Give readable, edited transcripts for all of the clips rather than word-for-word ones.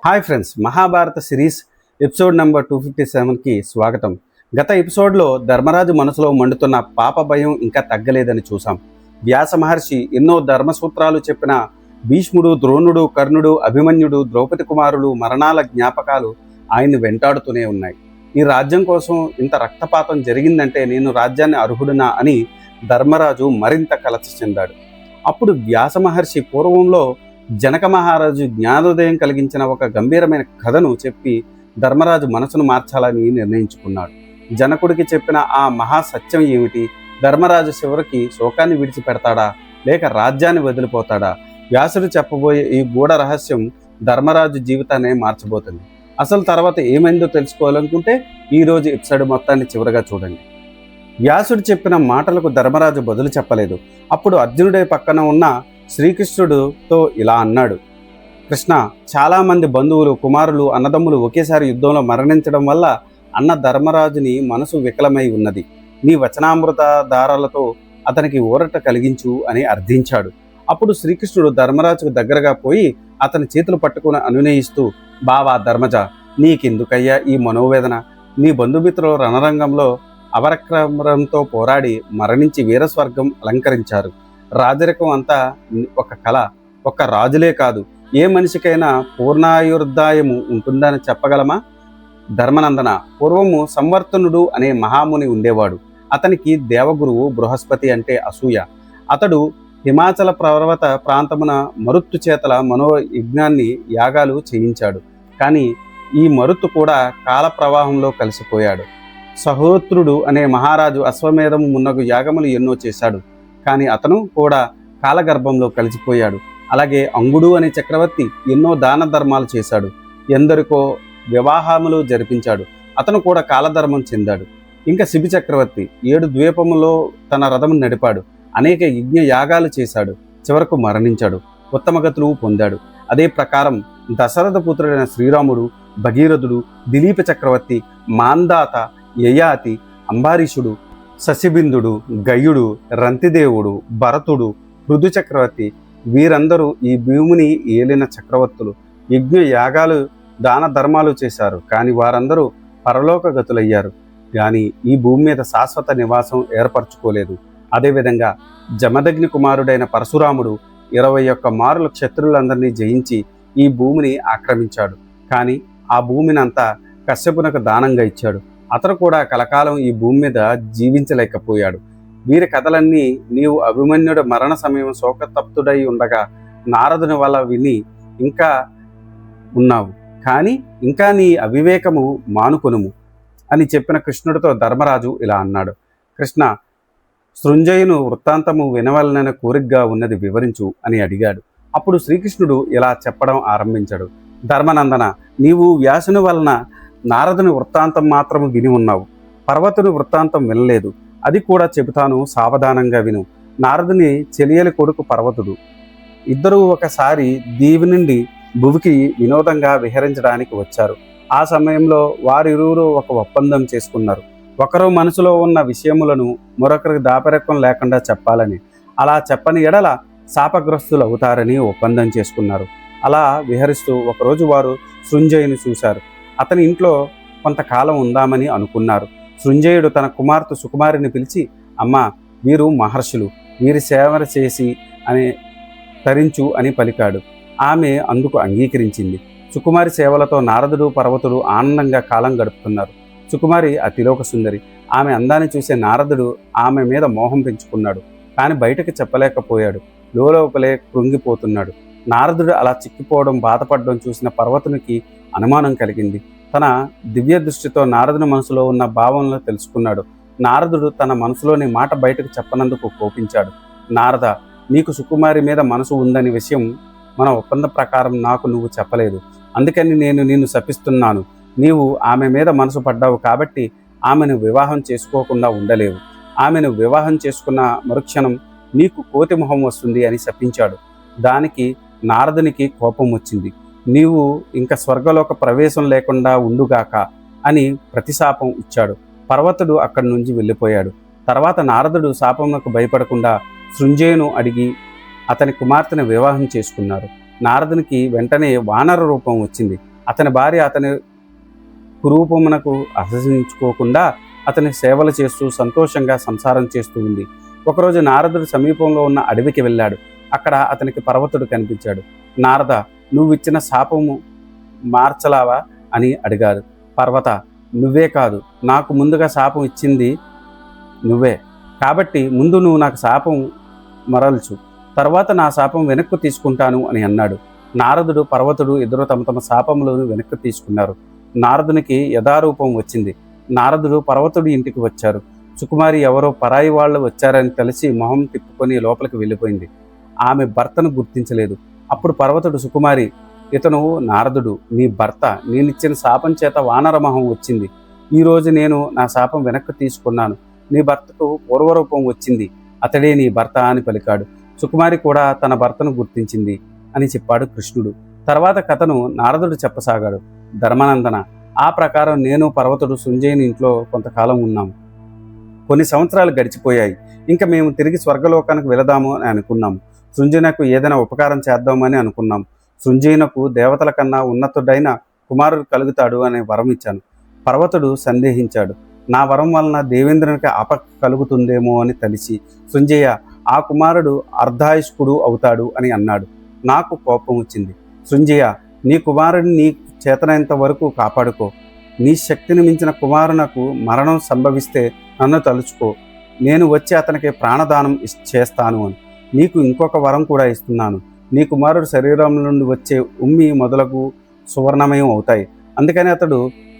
Hi friends, Mahabharata series episode number 257కి స్వాగతం. గత ఎపిసోడ్లో ధర్మరాజు మనసులో మండుతున్న పాప భయం ఇంకా తగ్గలేదని చూసాం. వ్యాస మహర్షి ఎన్నో ధర్మసూత్రాలు చెప్పిన భీష్ముడు, ద్రోణుడు, కర్ణుడు, అభిమన్యుడు, ద్రౌపది కుమారులు మరణాల జ్ఞాపకాలు ఆయన్ని వెంటాడుతూనే ఉన్నాయి. ఈ రాజ్యం కోసం ఇంత రక్తపాతం జరిగిందంటే నేను రాజ్యాన్ని అర్హుడునా అని ధర్మరాజు మరింత కలత చెందాడు. అప్పుడు వ్యాస మహర్షి పూర్వంలో జనక మహారాజు జ్ఞానోదయం కలిగించిన ఒక గంభీరమైన కథను చెప్పి ధర్మరాజు మనసును మార్చాలని నిర్ణయించుకున్నాడు. జనకుడికి చెప్పిన ఆ మహాసత్యం ఏమిటి? ధర్మరాజు చివరికి శోకాన్ని విడిచిపెడతాడా లేక రాజ్యాన్ని వదిలిపోతాడా? వ్యాసుడు చెప్పబోయే ఈ గూఢ రహస్యం ధర్మరాజు జీవితాన్ని మార్చబోతుంది. అసలు తర్వాత ఏమైందో తెలుసుకోవాలనుకుంటే ఈరోజు ఎపిసోడ్ మొత్తాన్ని చివరగా చూడండి. వ్యాసుడు చెప్పిన మాటలకు ధర్మరాజు బదులు చెప్పలేదు. అప్పుడు అర్జునుడే పక్కన ఉన్న శ్రీకృష్ణుడితో ఇలా అన్నాడు: కృష్ణ, చాలామంది బంధువులు, కుమారులు, అన్నదమ్ములు ఒకేసారి యుద్ధంలో మరణించడం వల్ల అన్న ధర్మరాజుని మనసు వికలమై ఉన్నది. నీ వచనామృత దారాలతో అతనికి ఊరట కలిగించు అని అర్థించాడు. అప్పుడు శ్రీకృష్ణుడు ధర్మరాజుకు దగ్గరగా పోయి అతని చేతులు పట్టుకుని అనునయిస్తూ, బావా ధర్మజ, నీకెందుకయ్యా ఈ మనోవేదన? నీ బంధుమిత్రులు రణరంగంలో అవరక్రమంతో పోరాడి మరణించి వీరస్వర్గం అలంకరించారు. రాజరికం అంతా ఒక కళ. ఒక్క రాజులే కాదు, ఏ మనిషికైనా పూర్ణాయుర్దాయము ఉంటుందని చెప్పగలమా? ధర్మనందన, పూర్వము సంవర్తనుడు అనే మహాముని ఉండేవాడు. అతనికి దేవగురువు బృహస్పతి అంటే అసూయ. అతడు హిమాచల పర్వత ప్రాంతమున మరుత్తు చేతల మనోయజ్ఞాన్ని యాగాలు చేయించాడు. కానీ ఈ మరుత్తు కూడా కాల ప్రవాహంలో కలిసిపోయాడు. సహోత్రుడు అనే మహారాజు అశ్వమేధము మున్నగు యాగములు ఎన్నో చేశాడు. కానీ అతను కూడా కాలగర్భంలో కలిసిపోయాడు. అలాగే అంగుడు అనే చక్రవర్తి ఎన్నో దాన ధర్మాలు చేశాడు. ఎందరికో వివాహములు జరిపించాడు. అతను కూడా కాలధర్మం చెందాడు. ఇంకా శిబి చక్రవర్తి 7 ద్వీపములో తన రథము నడిపాడు. అనేక యజ్ఞ యాగాలు చేశాడు. చివరకు మరణించాడు. ఉత్తమగతులు పొందాడు. అదే ప్రకారం దశరథ పుత్రుడైన శ్రీరాముడు, భగీరథుడు, దిలీప చక్రవర్తి, మాందాత, యయాతి, అంబారీషుడు, శశిబిందుడు, గయుడు, రంతిదేవుడు, భరతుడు, పృథు చక్రవర్తి వీరందరూ ఈ భూమిని ఏలిన చక్రవర్తులు. యజ్ఞ యాగాలు, దాన ధర్మాలు చేశారు. కానీ వారందరూ పరలోక గతులయ్యారు. కానీ ఈ భూమి మీద శాశ్వత నివాసం ఏర్పరచుకోలేదు. అదేవిధంగా జమదగ్ని కుమారుడైన పరశురాముడు 21 మారుల క్షత్రులందరినీ జయించి ఈ భూమిని ఆక్రమించాడు. కానీ ఆ భూమినంతా కశ్యపునకు దానంగా ఇచ్చాడు. అతను కూడా కలకాలం ఈ భూమి మీద జీవించలేకపోయాడు. వీరి కథలన్నీ నీవు అభిమన్యుడు మరణ సమయం శోకతప్తుడై ఉండగా నారదుని వల్ల విని ఇంకా ఉన్నావు. కానీ ఇంకా నీ అవివేకము మానుకొనుము అని చెప్పిన కృష్ణుడితో ధర్మరాజు ఇలా అన్నాడు: కృష్ణ, సృంజయును వృత్తాంతము వినవలనని కోరికగా ఉన్నది వివరించు అని అడిగాడు. అప్పుడు శ్రీకృష్ణుడు ఇలా చెప్పడం ఆరంభించాడు: ధర్మనందన, నీవు వ్యాసుని వలన నారదుని వృత్తాంతం మాత్రము విని ఉన్నావు. పర్వతుని వృత్తాంతం వినలేదు. అది కూడా చెబుతాను, సావధానంగా విను. నారదుని చెలియలి కొడుకు పర్వతుడు. ఇద్దరూ ఒకసారి దీవి నుండి భువికి వినోదంగా విహరించడానికి వచ్చారు. ఆ సమయంలో వారిరువురు ఒక ఒప్పందం చేసుకున్నారు. ఒకరు మనసులో ఉన్న విషయములను మరొకరికి దాపరికం లేకుండా చెప్పాలని. అలా చెప్పని ఎడల శాపగ్రస్తులు అవుతారని ఒప్పందం చేసుకున్నారు. అలా విహరిస్తూ ఒకరోజు వారు సృంజయుని చూశారు. అతని ఇంట్లో కొంతకాలం ఉందామని అనుకున్నారు. సృంజయుడు తన కుమార్తె సుకుమారిని పిలిచి, అమ్మా, వీరు మహర్షులు, వీరి సేవ చేసి అని తరించు అని పలికాడు. ఆమె అందుకు అంగీకరించింది. సుకుమారి సేవలతో నారదుడు, పర్వతుడు ఆనందంగా కాలం గడుపుతున్నారు. సుకుమారి అతిలోక సుందరి. ఆమె అందాన్ని చూసే నారదుడు ఆమె మీద మోహం పెంచుకున్నాడు. కానీ బయటకు చెప్పలేకపోయాడు. లోపలే కృంగిపోతున్నాడు. నారదుడు అలా చిక్కిపోవడం, బాధపడడం చూసిన పర్వతునికి అనుమానం కలిగింది. తన దివ్య దృష్టితో నారదుని మనసులో ఉన్న భావనలు తెలుసుకున్నాడు. నారదుడు తన మనసులోని మాట బయటకు చెప్పనందుకు కోపించాడు. నారద, నీకు సుకుమారి మీద మనసు ఉందని విషయం మన ఒప్పంద ప్రకారం నాకు నువ్వు చెప్పలేదు. అందుకని నేను నిన్ను శపిస్తున్నాను. నీవు ఆమె మీద మనసు పడ్డావు కాబట్టి ఆమెను వివాహం చేసుకోకుండా ఉండలేవు. ఆమెను వివాహం చేసుకున్న మరుక్షణం నీకు కోతి మొహం వస్తుంది అని శపించాడు. దానికి నారదునికి కోపం వచ్చింది. నీవు ఇంకా స్వర్గలోక ప్రవేశం లేకుండా ఉండుగాక అని ప్రతిశాపం ఇచ్చాడు. పర్వతుడు అక్కడి నుంచి వెళ్ళిపోయాడు. తర్వాత నారదుడు శాపమునకు భయపడకుండా సృంజయును అడిగి అతని కుమార్తెను వివాహం చేసుకున్నారు. నారదునికి వెంటనే వానర రూపం వచ్చింది. అతని భార్య అతని కురూపమునకు అసహించుకోకుండా అతని సేవలు చేస్తూ సంతోషంగా సంసారం చేస్తూ ఉంది. ఒకరోజు నారదుడు సమీపంలో ఉన్న అడవికి వెళ్ళాడు. అక్కడ అతనికి పర్వతుడు కనిపించాడు. నారద, నువ్వు ఇచ్చిన శాపము మార్చలావా అని అడిగాడు. పర్వత, నువ్వే కాదు, నాకు ముందుగా శాపం ఇచ్చింది నువ్వే, కాబట్టి ముందు నువ్వు నాకు శాపం మరల్చు, తర్వాత నా శాపం వెనక్కు తీసుకుంటాను అని అన్నాడు. నారదుడు పర్వతుడు ఇద్దరు తమ తమ శాపములను వెనక్కు తీసుకున్నారు. నారదునికి యథారూపం వచ్చింది. నారదుడు పర్వతుడి ఇంటికి వచ్చారు. సుకుమారి ఎవరో పరాయి వాళ్ళు వచ్చారని తెలిసి మొహం తిప్పుకొని లోపలికి వెళ్ళిపోయింది. ఆమె భర్తను గుర్తించలేదు. అప్పుడు పర్వతుడు సుకుమారి, ఇతను నారదుడు, నీ భర్త. నేనిచ్చిన శాపం చేత వానరమొహం వచ్చింది. ఈరోజు నేను నా శాపం వెనక్కి తీసుకున్నాను. నీ భర్తకు పూర్వరూపం వచ్చింది. అతడే నీ భర్త అని పలికాడు. సుకుమారి కూడా తన భర్తను గుర్తించింది అని చెప్పాడు కృష్ణుడు. తర్వాత కథను నారదుడు చెప్పసాగాడు. ధర్మానందన, ఆ ప్రకారం నేను పర్వతుడు సంజయుని ఇంట్లో కొంతకాలం ఉన్నాము. కొన్ని సంవత్సరాలు గడిచిపోయాయి. ఇంకా మేము తిరిగి స్వర్గలోకానికి వెళదాము అని అనుకున్నాము. సంజయునకు ఏదైనా ఉపకారం చేద్దామని అనుకున్నాము. సంజయునకు దేవతల కన్నా ఉన్నతుడైన కుమారుడు కలుగుతాడు అనే వరం ఇచ్చాను. పర్వతుడు సందేహించాడు. నా వరం వలన దేవేంద్రునికి ఆపద కలుగుతుందేమో అని తెలిసి, సంజయ, ఆ కుమారుడు అర్ధాయుష్కుడు అవుతాడు అని అన్నాడు. నాకు కోపం వచ్చింది. సంజయ, నీ కుమారుడిని నీ చేతనంత వరకు కాపాడుకో. నీ శక్తిని మించిన కుమారునకు మరణం సంభవిస్తే నన్ను తలుచుకో. నేను వచ్చి అతనికి ప్రాణదానం చేస్తాను అని. నీకు ఇంకొక వరం కూడా ఇస్తున్నాను. నీ కుమారుడు శరీరం నుండి వచ్చే ఉమ్మి మొదలగు సువర్ణమయం అవుతాయి. అందుకని అతడు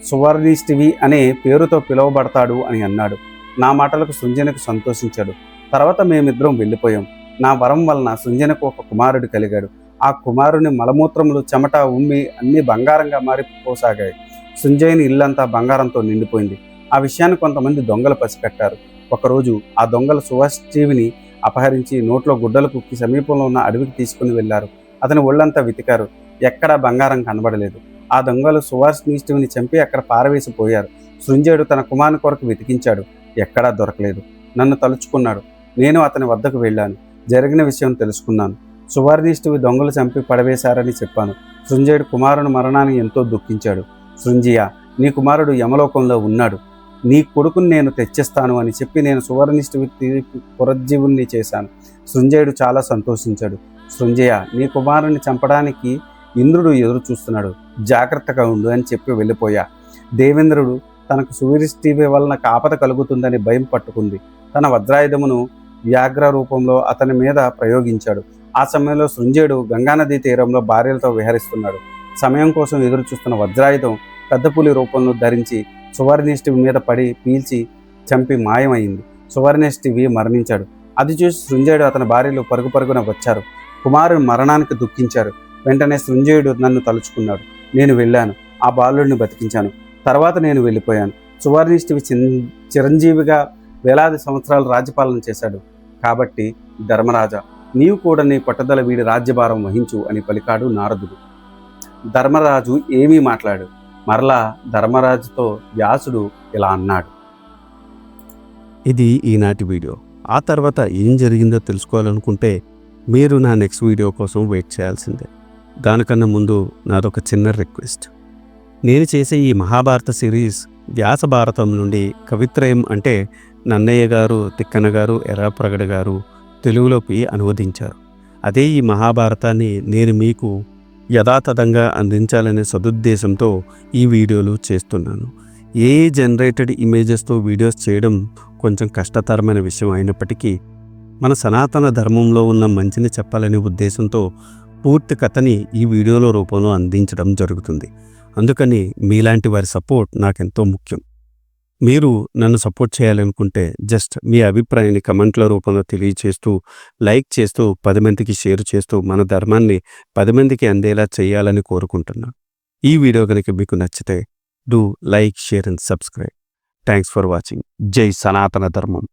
సువర్ణిష్టివి అనే పేరుతో పిలువబడతాడు అని అన్నాడు. నా మాటలకు సృంజనకు సంతోషించాడు. తర్వాత మేమిద్దరం వెళ్ళిపోయాం. నా వరం వలన సృంజనకు ఒక కుమారుడు కలిగాడు. ఆ కుమారుని మలమూత్రములు, చెమట, ఉమ్మి అన్నీ బంగారంగా మారిపోసాగాయి. సృంజయుని ఇల్లంతా బంగారంతో నిండిపోయింది. ఆ విషయాన్ని కొంతమంది దొంగలు పసికట్టారు. ఒకరోజు ఆ దొంగలు సువర్ణిష్టివిని అపహరించి నోట్లో గుడ్డలు కుక్కి సమీపంలో ఉన్న అడవికి తీసుకుని వెళ్లారు. అతని ఒళ్ళంతా వెతికారు. ఎక్కడా బంగారం కనబడలేదు. ఆ దొంగలు సువర్ణిష్టివిని చంపి అక్కడ పారవేసిపోయారు. సృంజయుడు తన కుమారుని కొరకు వెతికించాడు. ఎక్కడా దొరకలేదు. నన్ను తలుచుకున్నాడు. నేను అతని వద్దకు వెళ్ళాను. జరిగిన విషయం తెలుసుకున్నాను. సువర్ణిష్టివి దొంగలు చంపి పడవేశారని చెప్పాను. సృంజయుడు కుమారుని మరణాన్ని ఎంతో దుఃఖించాడు. సృంజయ, నీ కుమారుడు యమలోకంలో ఉన్నాడు. నీ కొడుకుని నేను తెచ్చిస్తాను అని చెప్పి నేను సువర్ణిష్టివి పునరుజ్జీవుణ్ణి చేశాను. సృంజయుడు చాలా సంతోషించాడు. సృంజయ, నీ కుమారుని చంపడానికి ఇంద్రుడు ఎదురు చూస్తున్నాడు. జాగ్రత్తగా ఉండు అని చెప్పి వెళ్ళిపోయా. దేవేంద్రుడు తనకు సువర్ణిష్టివి వలన ఆపద కలుగుతుందని భయం పట్టుకుంది. తన వజ్రాయుధమును వ్యాఘ్ర రూపంలో అతని మీద ప్రయోగించాడు. ఆ సమయంలో సృంజయుడు గంగానదీ తీరంలో భార్యలతో విహరిస్తున్నాడు. సమయం కోసం ఎదురు చూస్తున్న వజ్రాయుధం పెద్ద పులి రూపంలో ధరించి సువర్ణిష్టివి మీద పడి పీల్చి చంపి మాయమైంది. సువర్ణిష్టివి మరణించాడు. అది చూసి సృంజయుడు అతని భార్యలు పరుగు పరుగున వచ్చారు. కుమారుని మరణానికి దుఃఖించారు. వెంటనే సృంజయుడు నన్ను తలుచుకున్నాడు. నేను వెళ్ళాను. ఆ బాలుడిని బతికించాను. తర్వాత నేను వెళ్ళిపోయాను. సువర్ణిష్టివి చిరంజీవిగా వేలాది సంవత్సరాలు రాజ్యపాలన చేశాడు. కాబట్టి ధర్మరాజా, నీవు కూడా నీ పట్టుదల వీడి రాజ్యభారం వహించు అని పలికాడు నారదుడు. ధర్మరాజు ఏమీ మాట్లాడు. మరలా ధర్మరాజుతో వ్యాసుడు ఇలా అన్నాడు. ఇది ఈనాటి వీడియో. ఆ తర్వాత ఏం జరిగిందో తెలుసుకోవాలనుకుంటే మీరు నా నెక్స్ట్ వీడియో కోసం వెయిట్ చేయాల్సిందే. దానికన్నా ముందు నాదొక చిన్న రిక్వెస్ట్. నేను చేసే ఈ మహాభారత సిరీస్ వ్యాస భారతం నుండి కవిత్రయం అంటే నన్నయ్య గారు, తిక్కన గారు, ఎర్రప్రగడ గారు తెలుగులోకి అనువదించారు. అదే ఈ మహాభారతాన్ని నేను మీకు యథాతథంగా అందించాలనే సదుద్దేశంతో ఈ వీడియోలు చేస్తున్నాను. జనరేటెడ్ ఇమేజెస్తో వీడియోస్ చేయడం కొంచెం కష్టతరమైన విషయం అయినప్పటికీ మన సనాతన ధర్మంలో ఉన్న మంచిని చెప్పాలనే ఉద్దేశంతో పూర్తి కథని ఈ వీడియోలో రూపంలో అందించడం జరుగుతుంది. అందుకని మీలాంటి వారి సపోర్ట్ నాకెంతో ముఖ్యం. మీరు నన్ను సపోర్ట్ చేయాలనుకుంటే జస్ట్ మీ అభిప్రాయాన్ని కమెంట్ల రూపంలో తెలియచేస్తూ, లైక్ చేస్తూ, 10 మందికి షేర్ చేస్తూ మన ధర్మాన్ని 10 మందికి అందేలా చేయాలని కోరుకుంటున్నాను. ఈ వీడియో కనుక మీకు నచ్చితే do like, share and subscribe. Thanks for watching. జై సనాతన ధర్మం.